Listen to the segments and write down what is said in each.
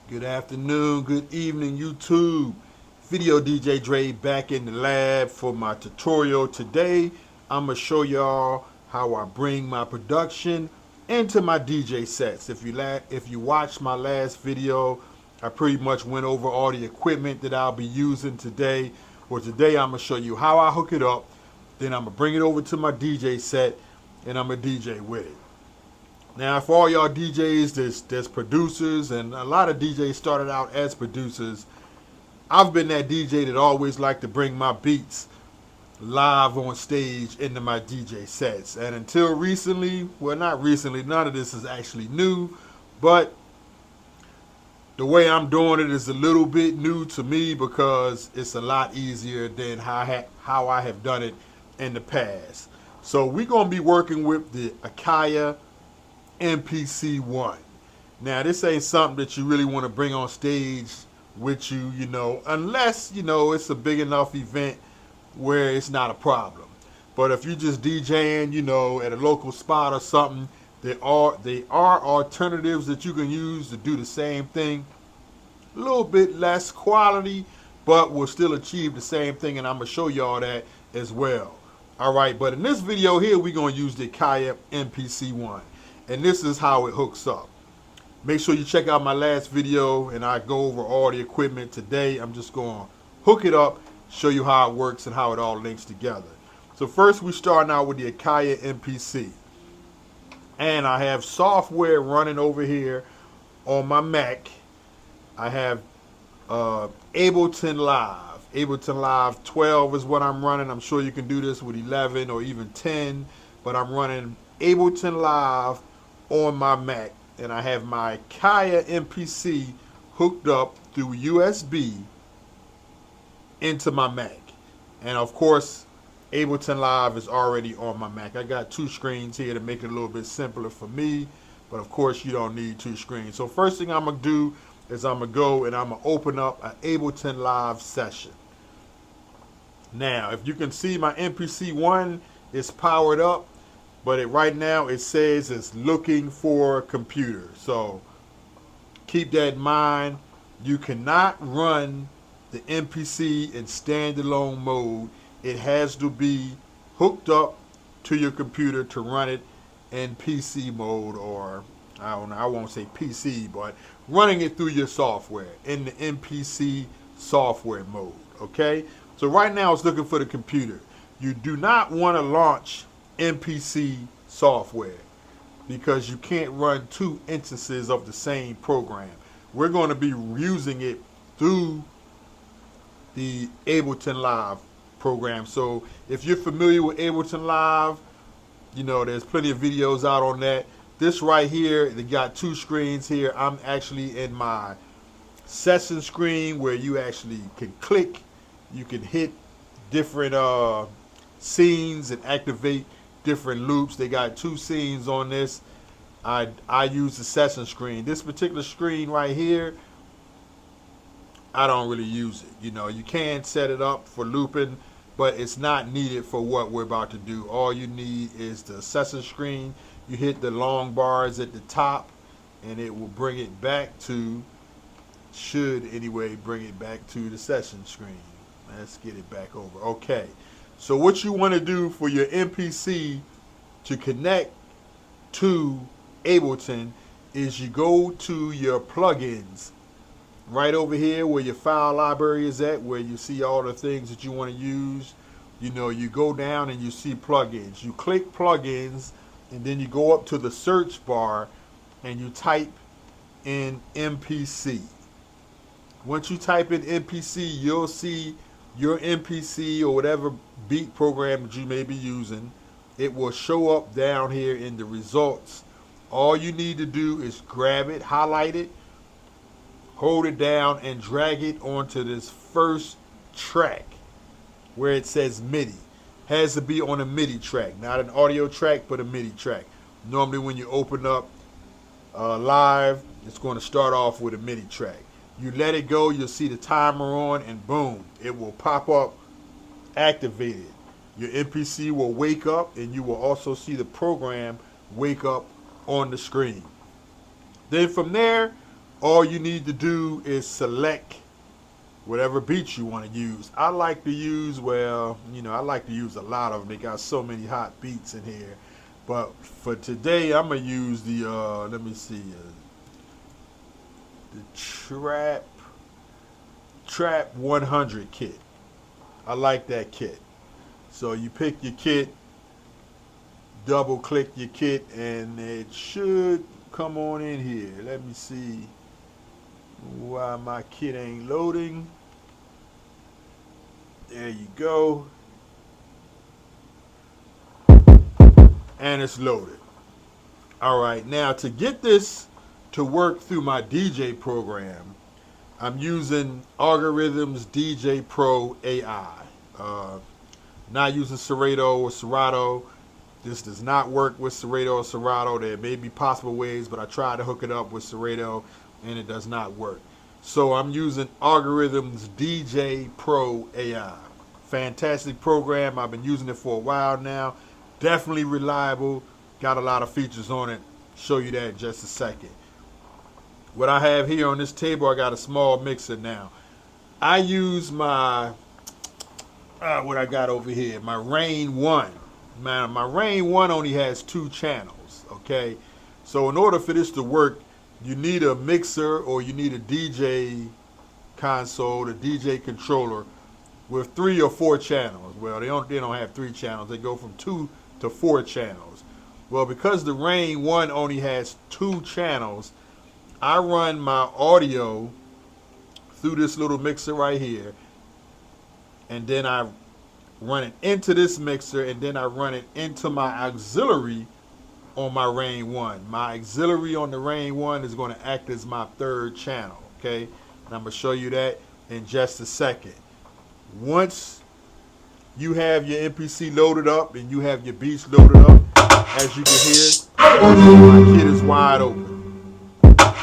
Good afternoon, good evening, YouTube. Video DJ Dre back in the lab for my tutorial. Today, I'm going to show y'all how I bring my production into my DJ sets. If you watched my last video, I pretty much went over all the equipment that I'll be using today. Well, today I'm going to show you how I hook it up. Then I'm going to bring it over to my DJ set and I'm going to DJ with it. Now, for all y'all DJs, there's producers, and a lot of DJs started out as producers. I've been that DJ that always liked to bring my beats live on stage into my DJ sets. And until recently, well, not recently, none of this is actually new, but the way I'm doing it is a little bit new to me because it's a lot easier than how I have done it in the past. So we're going to be working with the Akai MPC One. Now, this ain't something that you really want to bring on stage with you, unless, it's a big enough event where it's not a problem. But if you're just DJing, at a local spot or something, there are alternatives that you can use to do the same thing. A little bit less quality, but will still achieve the same thing, and I'm going to show y'all that as well. All right, but in this video here, we're going to use the Akai MPC One. And this is how it hooks up. Make sure you check out my last video and I go over all the equipment today. I'm just going to hook it up, show you how it works and how it all links together. So first we starting out with the Akai MPC. And I have software running over here on my Mac. I have Ableton Live. Ableton Live 12 is what I'm running. I'm sure you can do this with 11 or even 10. But I'm running Ableton Live on my Mac, and I have my Akai MPC hooked up through USB into my Mac. And of course, Ableton Live is already on my Mac. I got two screens here to make it a little bit simpler for me, but of course you don't need two screens. So first thing I'm going to do is I'm going to go and I'm going to open up an Ableton Live session. Now, if you can see, my MPC One is powered up, but right now it says it's looking for a computer. So keep that in mind. You cannot run the MPC in standalone mode. It has to be hooked up to your computer to run it in PC mode, or I don't know, I won't say PC, but running it through your software in the MPC software mode. Okay? So right now it's looking for the computer. You do not want to launch MPC software because you can't run two instances of the same program. We're going to be using it through the Ableton Live program. So if you're familiar with Ableton Live, there's plenty of videos out on that. This right here, they got two screens here. I'm actually in my session screen where you actually can click, you can hit different scenes and activate different loops. They got two scenes on this. I use the session screen. This particular screen right here, I don't really use it. You can set it up for looping, but it's not needed for what we're about to do. All you need is the session screen. You hit the long bars at the top and it will bring it back to, should anyway, bring it back to the session screen. Let's get it back over. Okay. So what you want to do for your MPC to connect to Ableton is you go to your plugins right over here where your file library is at, where you see all the things that you want to use. You go down and you see plugins. You click plugins and then you go up to the search bar and you type in MPC. Once you type in MPC, you'll see your MPC or whatever beat program that you may be using. It will show up down here in the results. All you need to do is grab it, highlight it, hold it down, and drag it onto this first track where it says MIDI. Has to be on a MIDI track, not an audio track, but a MIDI track. Normally when you open up live, it's going to start off with a MIDI track. You let it go, you'll see the timer on, and boom, it will pop up activated. Your MPC will wake up, and you will also see the program wake up on the screen. Then from there, All you need to do is select whatever beats you want to use. I like to use, well, I like to use a lot of them. They got so many hot beats in here. But for today, I'm going to use the, let me see, the Trap 100 kit. I like that kit. So you pick your kit, double click your kit, and it should come on in here. Let me see why my kit ain't loading. There you go. And it's loaded. All right, now to get this to work through my DJ program, I'm using Algorithms DJ Pro AI. Not using Serato or Serato. This does not work with Serato or Serato. There may be possible ways, but I tried to hook it up with Serato and it does not work. So I'm using Algorithms DJ Pro AI. Fantastic program. I've been using it for a while now. Definitely reliable. Got a lot of features on it. Show you that in just a second. What I have here on this table, I got a small mixer now. I use my, what I got over here, my Rain 1. Man, my Rain 1 only has 2 channels, okay? So in order for this to work, you need a mixer or you need a DJ console, a DJ controller with 3 or 4 channels. Well, they don't have 3 channels. They go from 2 to 4 channels. Well, because the Rain 1 only has 2 channels, I run my audio through this little mixer right here, and then I run it into this mixer, and then I run it into my auxiliary on my Rain 1. My auxiliary on the Rain 1 is going to act as my 3rd channel, okay? And I'm going to show you that in just a second. Once you have your MPC loaded up and you have your beats loaded up, as you can hear, my kit is wide open,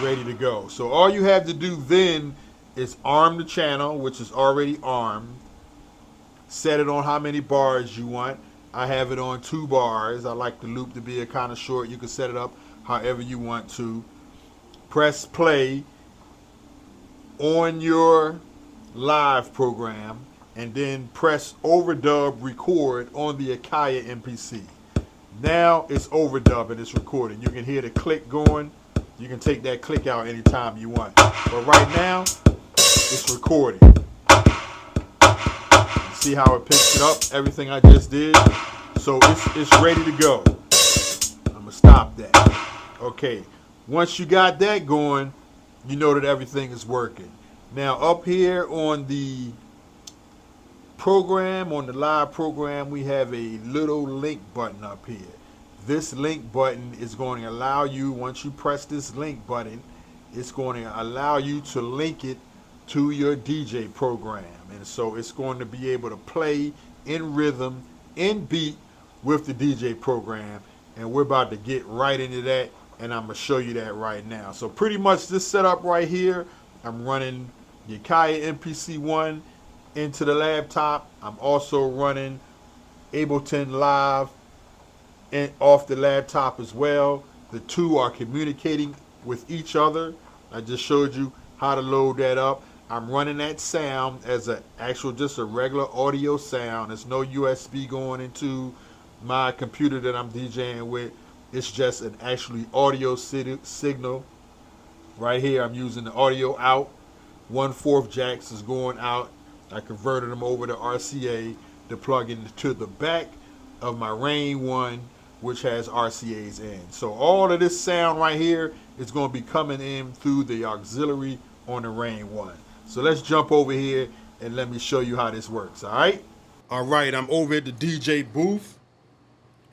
ready to go. So all you have to do then is arm the channel, which is already armed. Set it on how many bars you want. I have it on 2 bars. I like the loop to be kind of short. You can set it up however you want to. Press play on your live program, and then press overdub record on the Akai MPC. Now it's overdub and it's recording. You can hear the click going. You can take that click out anytime you want. But right now, it's recording. See how it picks it up, everything I just did? So it's ready to go. I'm going to stop that. Okay, once you got that going, you know that everything is working. Now up here on the program, on the live program, we have a little link button up here. This link button is going to allow you, once you press this link button, it's going to allow you to link it to your DJ program. And so it's going to be able to play in rhythm, in beat with the DJ program. And we're about to get right into that, and I'm going to show you that right now. So pretty much this setup right here, I'm running the Akai MPC One into the laptop. I'm also running Ableton Live and off the laptop as well. The two are communicating with each other. I just showed you how to load that up. I'm running that sound as a actual, just a regular audio sound. There's no USB going into my computer that I'm DJing with. It's just an actually audio signal. Right here, I'm using the audio out. 1/4 jacks is going out. I converted them over to RCA to plug into the back of my Rain 1, which has RCAs in. So all of this sound right here is going to be coming in through the auxiliary on the Rain 1. So let's jump over here and let me show you how this works, all right? All right, I'm over at the DJ booth,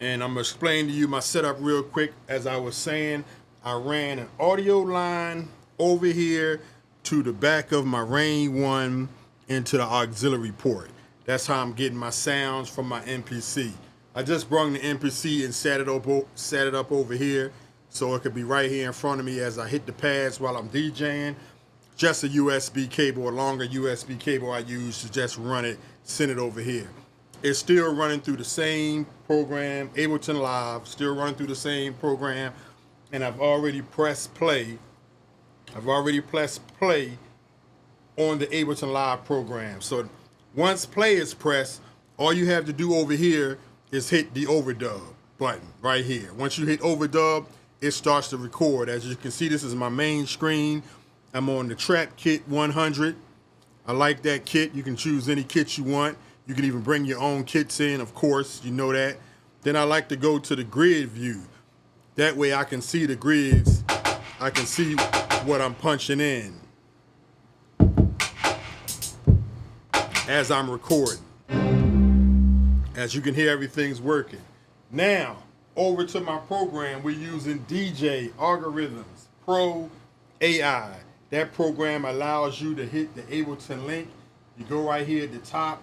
and I'm going to explain to you my setup real quick. As I was saying, I ran an audio line over here to the back of my Rain 1 into the auxiliary port. That's how I'm getting my sounds from my MPC. I just brought the MPC and set it up over here so it could be right here in front of me as I hit the pads while I'm DJing. Just a USB cable, a longer USB cable I use to just run it, send it over here. It's still running through the same program, Ableton Live, still running through the same program, and I've already pressed play I've already pressed play on the Ableton Live program. So once play is pressed, all you have to do over here is hit the overdub button right here. Once you hit overdub, it starts to record. As you can see, this is my main screen. I'm on the Trap Kit 100. I like that kit. You can choose any kit you want. You can even bring your own kits in, of course, you know that. Then I like to go to the grid view. That way I can see the grids. I can see what I'm punching in as I'm recording. As you can hear, everything's working. Now, over to my program, we're using DJ Algorithms Pro AI. That program allows you to hit the Ableton link. You go right here at the top,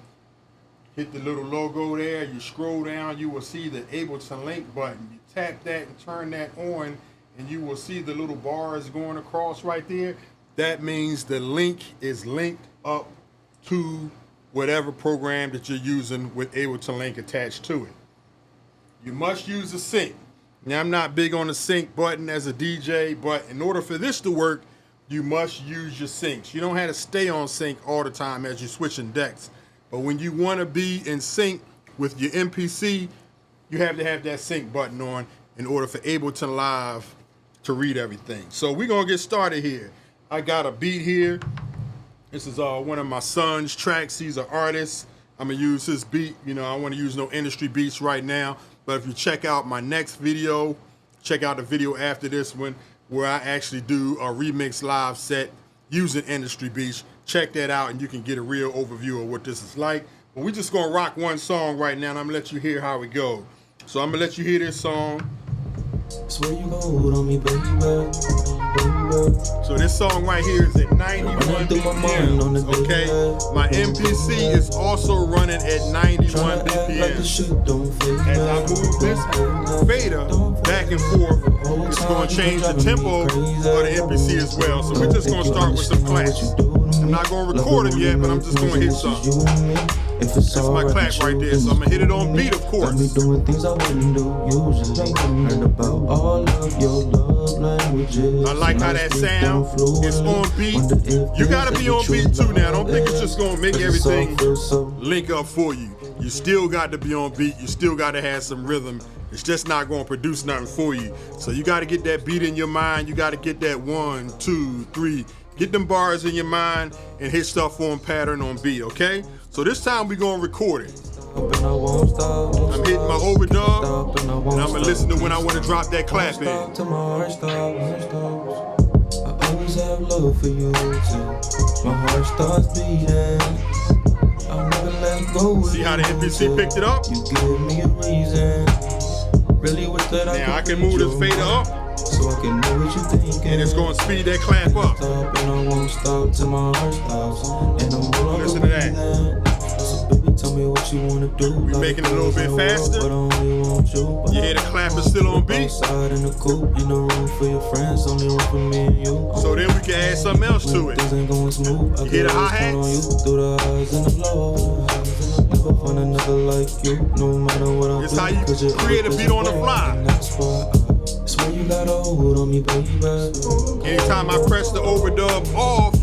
hit the little logo there, you scroll down, you will see the Ableton link button. You tap that and turn that on, and you will see the little bars going across right there. That means the link is linked up to whatever program that you're using with Ableton link attached to it. You must use a sync. Now, I'm not big on the sync button as a DJ, but in order for this to work, you must use your syncs. You don't have to stay on sync all the time as you're switching decks. But when you want to be in sync with your MPC, you have to have that sync button on in order for Ableton Live to read everything. So we're going to get started here. I got a beat here. This is one of my son's tracks. He's an artist. I'm going to use his beat. You know, I don't want to use no industry beats right now. But if you check out my next video, check out the video after this one, where I actually do a remix live set using industry beats. Check that out and you can get a real overview of what this is like. But we're just gonna rock one song right now and I'm gonna let you hear how it goes. So I'm gonna let you hear this song. Swear you hold on me, baby. So this song right here is at 91 BPM, okay? My MPC is also running at 91 BPM. As I move this fader back and forth, it's going to change the tempo of the MPC as well. So we're just going to start with some claps. I'm not going to record them yet, but I'm just going to hit some. That's my clap right there, so I'm going to hit it on beat, of course. Doing things I wouldn't do usually. Learn about all of your love languages. I like how that sound. It's on beat. You gotta be on beat too now. Don't think it's just gonna make everything link up for you. You still got to be on beat. You still gotta have some rhythm. It's just not gonna produce nothing for you. So you gotta get that beat in your mind. You gotta get that 1, 2, 3. Get them bars in your mind and hit stuff on pattern on beat, okay? So this time we gonna record it. I'm hitting my overdub, and I'm gonna listen to when I want to drop that clap in. I always have love for you too. My heart starts beating. I'll never let go. See how the MPC picked it up? You give me a reason. Really wish that now I can move this fader up, so I can know what you're thinking. And it's gonna speed that clap up. And I won't stop till my heart stops. And I'm listen to that. Tell me what you wanna do. We making it a little bit faster. You hear the clap is still on beat. So then we can add something else to it. You hear the hi-hats? It's how you create a beat on the fly. Anytime I press the overdub off,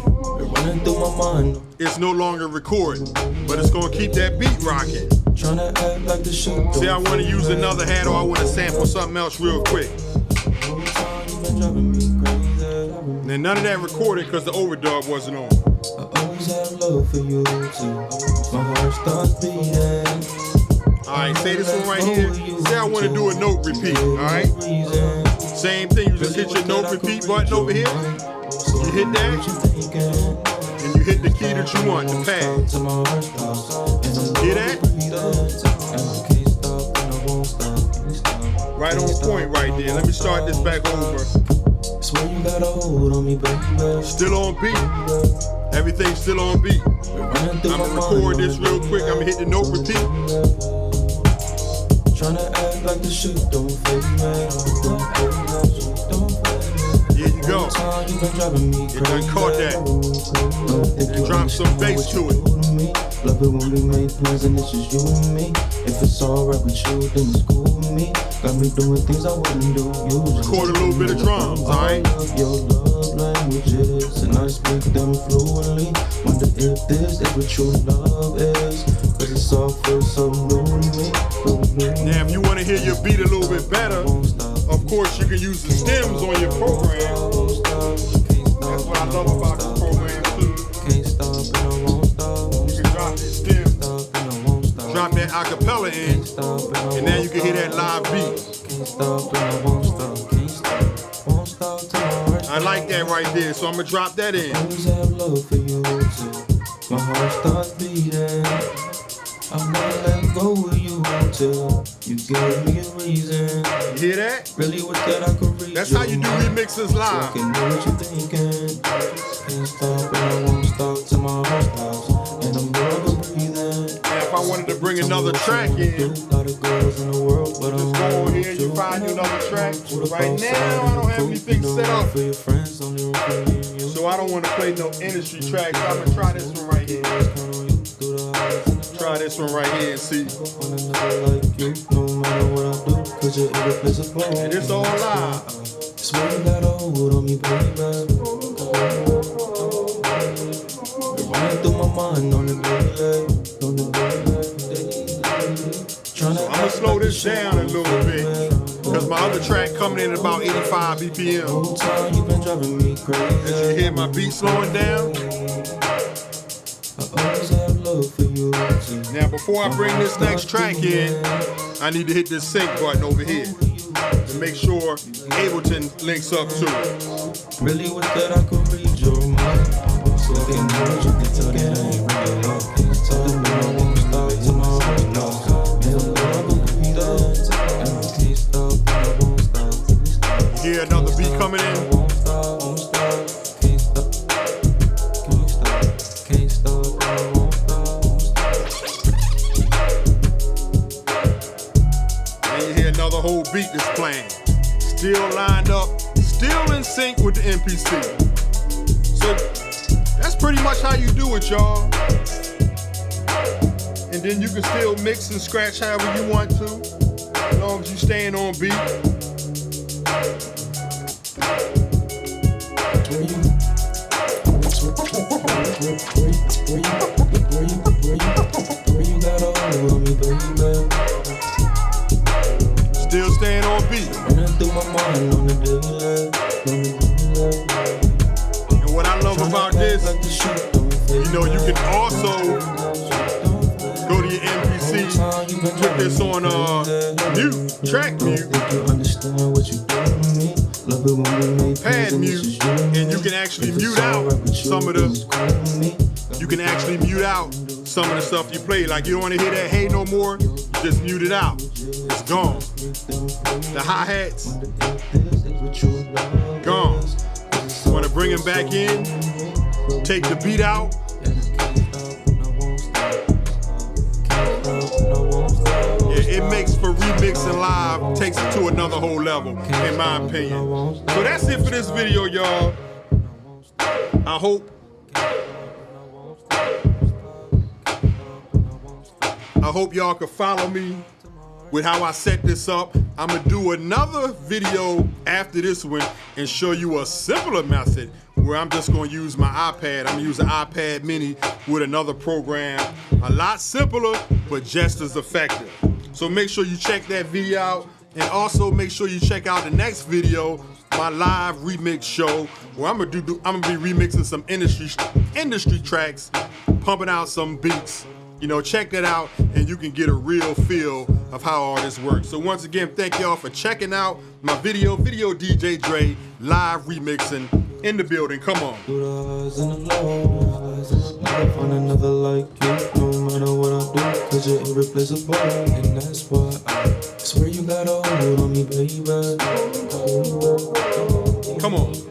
it's no longer recording, but it's gonna keep that beat rocking. See, I want to use another hat or I want to sample something else real quick. And none of that recorded because the overdub wasn't on. I always have love for you too. My heart starts beating. Alright, say this one right here. Say I want to do a note repeat, alright? Same thing, you just hit your note repeat button over here. You hit that. And you hit the key that you want, the pad. Hear that? Right on point right there. Let me start this back over. Still on beat. Everything's still on beat. I'm gonna record this real quick. I'm gonna hit the note repeat. Tryna act like the shit don't fake me. Here you go. It done caught that. And drop some bass to it. Love it when we make plans and it's just you and me. If it's alright with you, then it's cool with me. Got me doing things I wouldn't do usually. Record a little bit of drums, alright? Your love languages. to speak them fluently. Wonder if this is what true love is. Cause it's all feels so new to me. Now, if you want to hear your beat a little bit better, of course you can use the stems on your program. That's what I love about the program too. Can't stop and I won't stop. You can drop the stems, Stop and I won't stop. drop that acapella in, and now you can hear that live beat. Can't stop and I won't stop. Can't stop, won't stop till my heart I like that right there, so I'm gonna drop that in. always have love for you too. My heart starts beating. I'm not let go of you until you give me a reason. You hear that? Really wish that I could reach That's how you do your mind, remixes so I live. can know what you're thinking. Can't stop and I won't stop till my heart stops. And I'm never breathing. Now, if I wanted to bring another track in, A lot of girls in the world, but just go on here, you find you another track. Right now, I don't have anything set up, for your friends, only room for me and you. so I don't want to play no industry tracks. I'm gonna try this one right here. Try this one right here and see. Want another like you, no matter what I do, cause you're irreplaceable. And it's all live. Swear you got a hold on me, baby. Running through my mind on the daily, on the daily. I'm gonna slow this down a little bit, because my other track coming in at about 85 BPM. Whole time you been driving me crazy. As you hear my beat slowing down. I always have love for you too. Now, before I bring this next track in, I need to hit this sync button over here to make sure Ableton links up to it. Really wish that I could read your mind, so I can know what you can tell that I ain't real love. Can't stop and I won't stop till my heart stops. And I'm never breathing. And I can't stop and I won't stop. Hear another beat coming in. Won't stop, won't stop. Can't stop, can't stop, can't stop and I won't stop, won't stop. And you hear another whole beat that's playing. Still lined up, still in sync with the MPC. So that's pretty much how you do it, y'all. And then you can still mix and scratch however you want to, as long as you staying on beat. Where you got a hold on me, baby. Still staying on beat. Running through my mind on the daily, And what I love about this, you know, you can also go to your MPC, put this on mute, track mute, pad mute, and you can actually mute out some of the stuff you play. Like, you don't want to hear that hey no more, you just mute it out. It's gone. The hi-hats, gone. Want to bring them back in, take the beat out. Yeah, it makes for remixing live, takes it to another whole level, in my opinion. So that's it for this video, y'all. I hope y'all can follow me with how I set this up. I'm gonna do another video after this one and show you a simpler method where I'm just gonna use my iPad. I'm gonna use an iPad mini with another program. A lot simpler, but just as effective. So make sure you check that video out, and also make sure you check out the next video, my live remix show, where I'm gonna be remixing some industry tracks, pumping out some beats. You know, check that out and you can get a real feel of how all this works. So once again, thank y'all for checking out my video DJ Dre, live remixing in the building. Come on. Find another like you, no matter what I do, cause you're irreplaceable. And that's why I swear you got a hold on me, baby. Come on.